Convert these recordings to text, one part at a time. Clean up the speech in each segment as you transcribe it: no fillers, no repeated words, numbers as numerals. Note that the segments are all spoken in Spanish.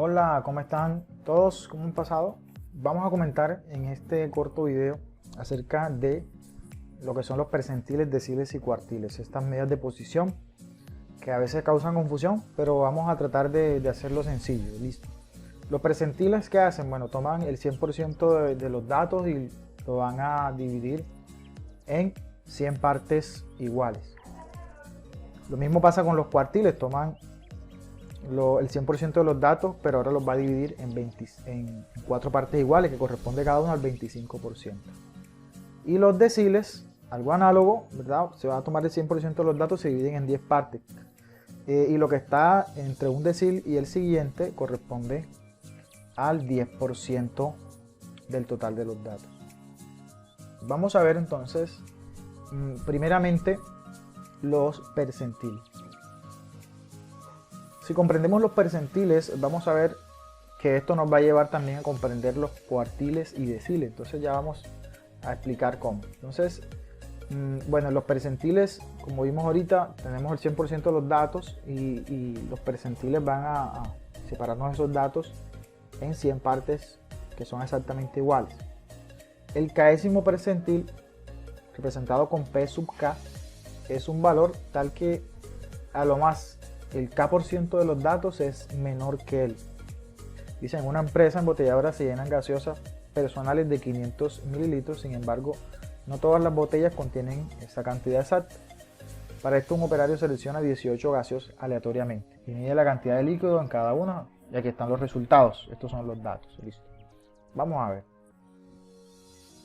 Hola, ¿cómo están todos? ¿Cómo han pasado? Vamos a comentar en este corto video acerca de lo que son los percentiles, deciles y cuartiles, estas medidas de posición que a veces causan confusión, pero vamos a tratar de hacerlo sencillo. Listo. Los percentiles, ¿qué hacen? Bueno, toman el 100% de los datos y lo van a dividir en 100 partes iguales. Lo mismo pasa con los cuartiles, toman el 100% de los datos, pero ahora los va a dividir en 4 partes iguales, que corresponde cada uno al 25%. Y los deciles, algo análogo, ¿verdad? Se va a tomar el 100% de los datos, se dividen en 10 partes. Y lo que está entre un decil y el siguiente corresponde al 10% del total de los datos. Vamos a ver entonces, primeramente, los percentiles. Si comprendemos los percentiles, vamos a ver que esto nos va a llevar también a comprender los cuartiles y deciles. Entonces ya vamos a explicar cómo. Entonces, bueno, los percentiles, como vimos ahorita, tenemos el 100% de los datos y los percentiles van a separarnos esos datos en 100 partes que son exactamente iguales. El késimo percentil, representado con P sub K, es un valor tal que a lo más el K% de los datos es menor que él. Dice, en una empresa embotelladora se llenan gaseosas personales de 500 mililitros, sin embargo, no todas las botellas contienen esa cantidad exacta. Para esto, un operario selecciona 18 gaseos aleatoriamente y mide la cantidad de líquido en cada una, y aquí están los resultados. Estos son los datos. Listo. Vamos a ver.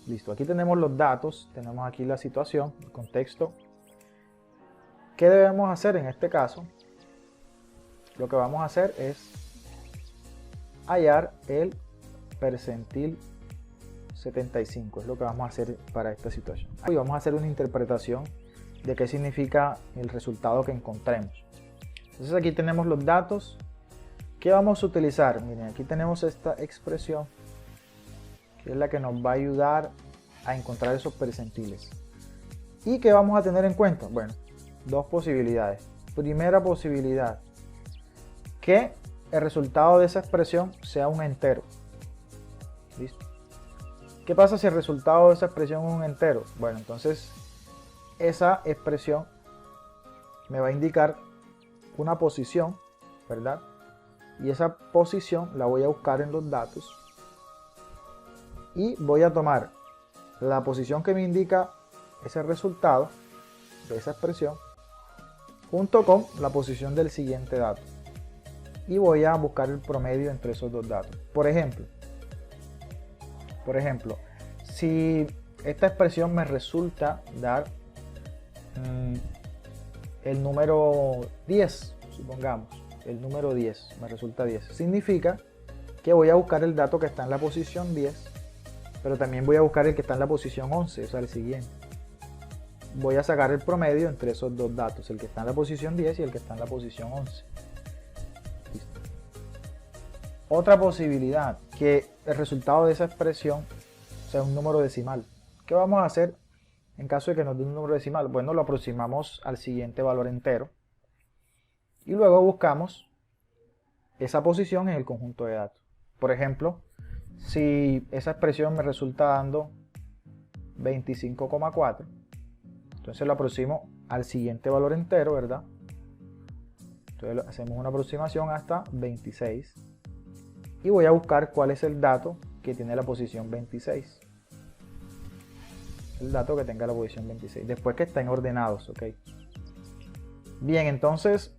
Listo, aquí tenemos los datos, tenemos aquí la situación, el contexto. ¿Qué debemos hacer en este caso? Lo que vamos a hacer es hallar el percentil 75, es lo que vamos a hacer para esta situación. Y vamos a hacer una interpretación de qué significa el resultado que encontremos. Entonces aquí tenemos los datos. ¿Qué vamos a utilizar? Miren, aquí tenemos esta expresión, que es la que nos va a ayudar a encontrar esos percentiles. ¿Y qué vamos a tener en cuenta? Bueno, dos posibilidades. Primera posibilidad, que el resultado de esa expresión sea un entero. ¿Listo? ¿Qué pasa si el resultado de esa expresión es un entero? Bueno, entonces esa expresión me va a indicar una posición, ¿verdad? Y esa posición la voy a buscar en los datos y voy a tomar la posición que me indica ese resultado de esa expresión junto con la posición del siguiente dato y voy a buscar el promedio entre esos dos datos. Por ejemplo, si esta expresión me resulta dar el número 10, supongamos, el número 10 me resulta 10, significa que voy a buscar el dato que está en la posición 10, pero también voy a buscar el que está en la posición 11, o sea, el siguiente. Voy a sacar el promedio entre esos dos datos, el que está en la posición 10 y el que está en la posición 11. Listo. Otra posibilidad, que el resultado de esa expresión sea un número decimal. ¿Qué vamos a hacer en caso de que nos dé un número decimal? Bueno, lo aproximamos al siguiente valor entero y luego buscamos esa posición en el conjunto de datos. Por ejemplo, si esa expresión me resulta dando 25,4, entonces lo aproximo al siguiente valor entero, ¿verdad? Entonces hacemos una aproximación hasta 26 y voy a buscar cuál es el dato que tiene la posición 26. El dato que tenga la posición 26, después que estén ordenados, ¿ok? Bien, entonces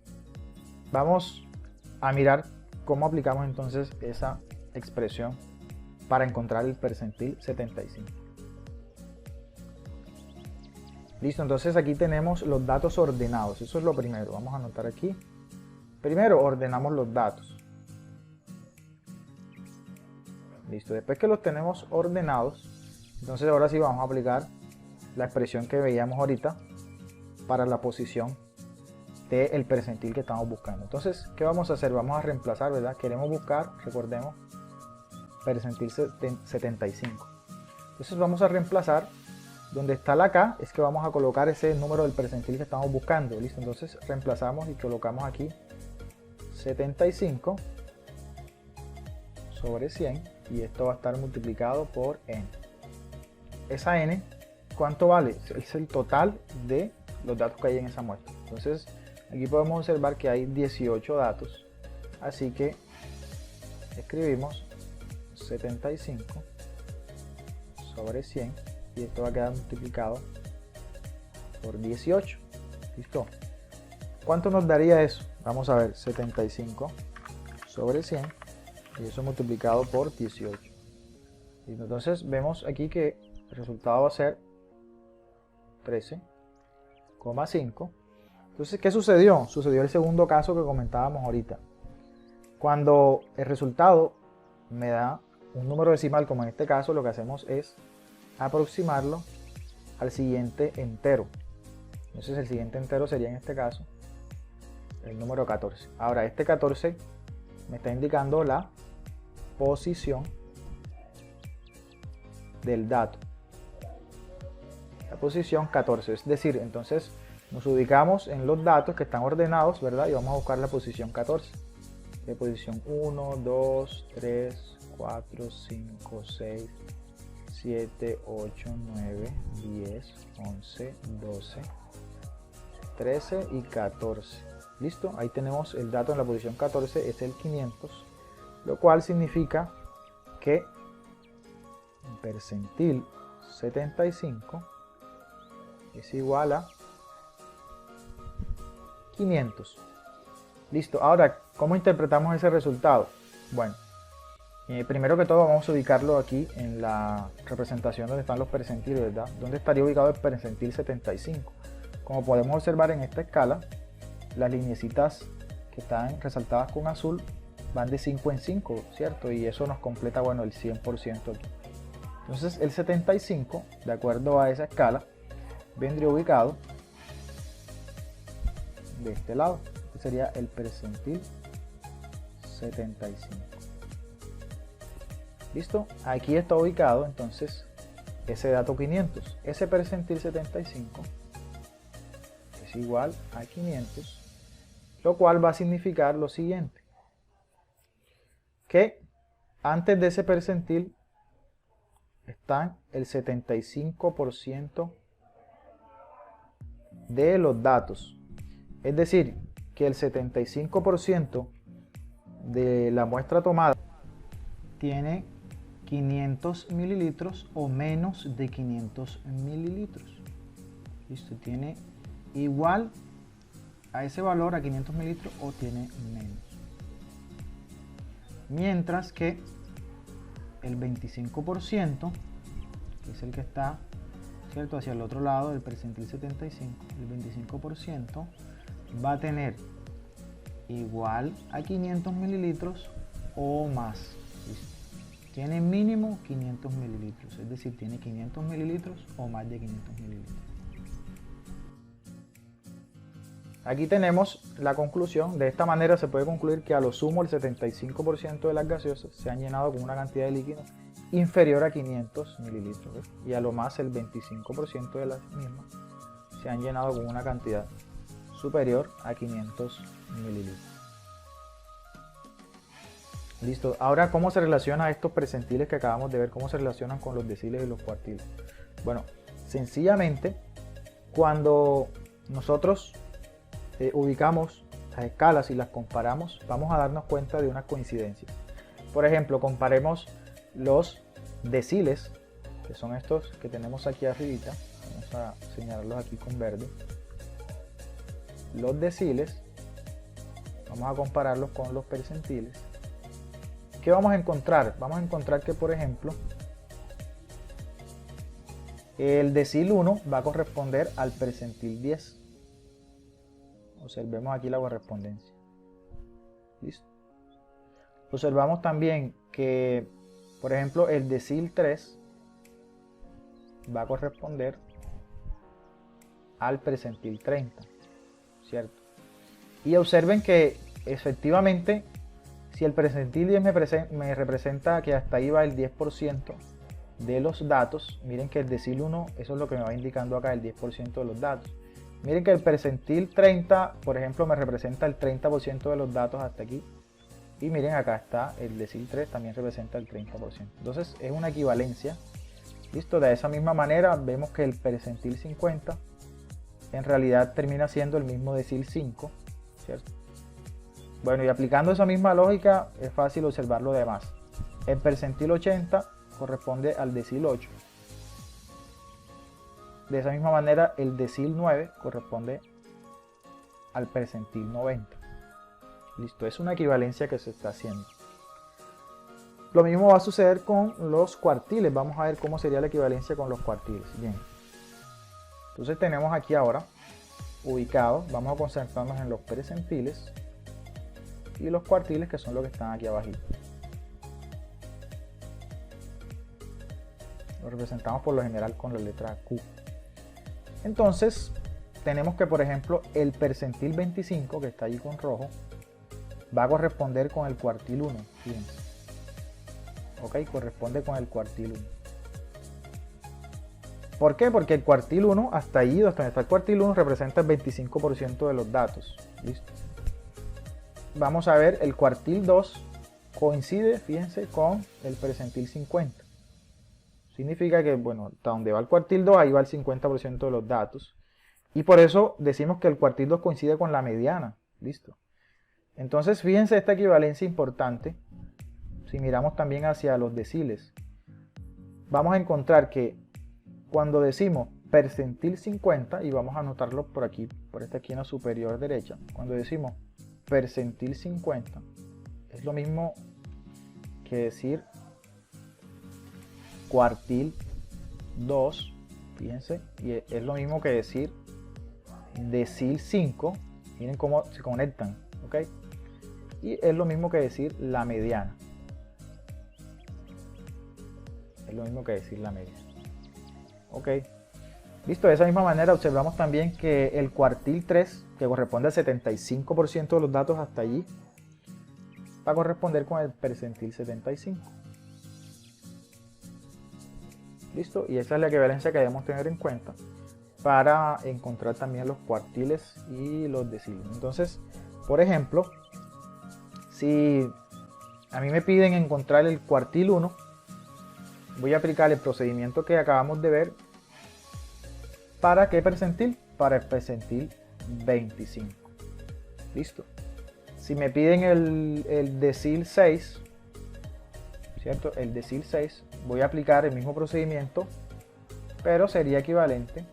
vamos a mirar cómo aplicamos entonces esa expresión para encontrar el percentil 75. Listo, entonces aquí tenemos los datos ordenados, eso es lo primero. Vamos a anotar aquí. Primero ordenamos los datos. Listo, después que los tenemos ordenados, entonces ahora sí vamos a aplicar la expresión que veíamos ahorita para la posición del percentil que estamos buscando. Entonces, ¿qué vamos a hacer? Vamos a reemplazar, ¿verdad? Queremos buscar, recordemos, percentil 75. Entonces vamos a reemplazar donde está la K, es que vamos a colocar ese número del percentil que estamos buscando. Listo, entonces reemplazamos y colocamos aquí 75 sobre 100 y esto va a estar multiplicado por n. Esa n, ¿cuánto vale? Es el total de los datos que hay en esa muestra. Entonces aquí podemos observar que hay 18 datos, así que escribimos 75 sobre 100 y esto va a quedar multiplicado por 18. ¿Listo? ¿Cuánto nos daría eso? Vamos a ver, 75 sobre 100 y eso multiplicado por 18. Y entonces vemos aquí que el resultado va a ser 13,5. Entonces, ¿qué sucedió? Sucedió el segundo caso que comentábamos ahorita. Cuando el resultado me da un número decimal, como en este caso, lo que hacemos es aproximarlo al siguiente entero. Entonces el siguiente entero sería en este caso el número 14. Ahora este 14 me está indicando la posición del dato. La posición 14, es decir, entonces nos ubicamos en los datos que están ordenados, ¿verdad? Y vamos a buscar la posición 14. De posición 1, 2, 3, 4, 5, 6, 7, 8, 9, 10, 11, 12, 13 y 14. ¿Listo? Ahí tenemos el dato en la posición 14, es el 500, lo cual significa que el percentil 75 es igual a 500. Listo. Ahora, ¿cómo interpretamos ese resultado? Bueno, primero que todo vamos a ubicarlo aquí en la representación donde están los percentiles, ¿verdad? ¿Dónde estaría ubicado el percentil 75? Como podemos observar en esta escala, las lineecitas que están resaltadas con azul van de 5 en 5, ¿cierto? Y eso nos completa, bueno, el 100% aquí. Entonces el 75, de acuerdo a esa escala, vendría ubicado de este lado. Este sería el percentil 75. ¿Listo? Aquí está ubicado entonces ese dato 500. Ese percentil 75 es igual a 500, lo cual va a significar lo siguiente, que antes de ese percentil están el 75% de los datos. Es decir, que el 75% de la muestra tomada tiene 500 mililitros o menos de 500 mililitros. Listo, tiene igual a ese valor, a 500 mililitros, o tiene menos. Mientras que el 25%, que es el que está, ¿cierto?, hacia el otro lado del percentil 75, el 25% va a tener igual a 500 mililitros o más. ¿Listo? Tiene mínimo 500 mililitros, es decir, tiene 500 mililitros o más de 500 mililitros. Aquí tenemos la conclusión. De esta manera se puede concluir que a lo sumo el 75% de las gaseosas se han llenado con una cantidad de líquido inferior a 500 mililitros, ¿ves? Y a lo más el 25% de las mismas se han llenado con una cantidad superior a 500 mililitros. Listo. Ahora, ¿cómo se relaciona estos percentiles que acabamos de ver? ¿Cómo se relacionan con los deciles y los cuartiles? Bueno, sencillamente, cuando nosotros ubicamos las escalas y las comparamos, vamos a darnos cuenta de unas coincidencias. Por ejemplo, comparemos los deciles, que son estos que tenemos aquí arribita. Vamos a señalarlos aquí con verde. Los deciles, vamos a compararlos con los percentiles. ¿Qué vamos a encontrar? Vamos a encontrar que, por ejemplo, el decil 1 va a corresponder al percentil 10. Observemos aquí la correspondencia. ¿Listo? Observamos también que, por ejemplo, el decil 3 va a corresponder al percentil 30, ¿cierto? Y observen que efectivamente, si el percentil 10 me representa que hasta ahí va el 10% de los datos, miren que el decil 1, eso es lo que me va indicando acá, el 10% de los datos. Miren que el percentil 30, por ejemplo, me representa el 30% de los datos hasta aquí. Y miren, acá está el decil 3, también representa el 30%. Entonces es una equivalencia. Listo, de esa misma manera vemos que el percentil 50 en realidad termina siendo el mismo decil 5, ¿cierto? Bueno, y aplicando esa misma lógica es fácil observar lo demás. El percentil 80 corresponde al decil 8. De esa misma manera el decil 9 corresponde al percentil 90. Listo, es una equivalencia que se está haciendo. Lo mismo va a suceder con los cuartiles. Vamos a ver cómo sería la equivalencia con los cuartiles. Bien. Entonces tenemos aquí ahora ubicados, vamos a concentrarnos en los percentiles y los cuartiles, que son los que están aquí abajo. Lo representamos por lo general con la letra Q. Entonces tenemos que, por ejemplo, el percentil 25, que está allí con rojo, va a corresponder con el cuartil 1. Fíjense. Ok, corresponde con el cuartil 1. ¿Por qué? Porque el cuartil 1, hasta ahí, donde está el cuartil 1, representa el 25% de los datos. ¿Listo? Vamos a ver, el cuartil 2 coincide, fíjense, con el percentil 50. Significa que, bueno, hasta donde va el cuartil 2, ahí va el 50% de los datos. Y por eso decimos que el cuartil 2 coincide con la mediana. ¿Listo? Entonces, fíjense esta equivalencia importante. Si miramos también hacia los deciles, vamos a encontrar que cuando decimos percentil 50, y vamos a anotarlo por aquí, por esta esquina superior derecha, cuando decimos percentil 50, es lo mismo que decir cuartil 2, fíjense, y es lo mismo que decir decil 5, miren cómo se conectan, ¿ok? Y es lo mismo que decir la mediana. Es lo mismo que decir la mediana. Ok. Listo, de esa misma manera observamos también que el cuartil 3, que corresponde al 75% de los datos hasta allí, va a corresponder con el percentil 75. Listo, y esa es la equivalencia que debemos tener en cuenta para encontrar también los cuartiles y los deciles. Entonces, por ejemplo, si a mí me piden encontrar el cuartil 1, voy a aplicar el procedimiento que acabamos de ver. ¿Para qué percentil? Para el percentil 25. Listo. Si me piden el decil 6, ¿cierto? El decil 6, voy a aplicar el mismo procedimiento, pero sería equivalente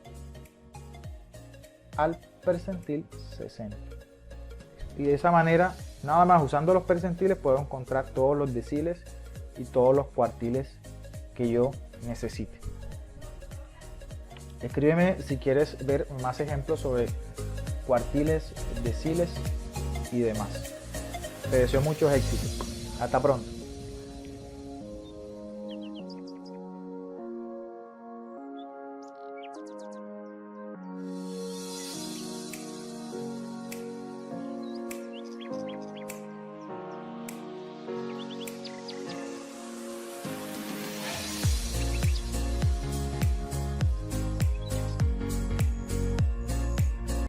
al percentil 60. Y de esa manera, nada más usando los percentiles, puedo encontrar todos los deciles y todos los cuartiles que yo necesite. Escríbeme si quieres ver más ejemplos sobre cuartiles, deciles y demás. Te deseo muchos éxitos. Hasta pronto.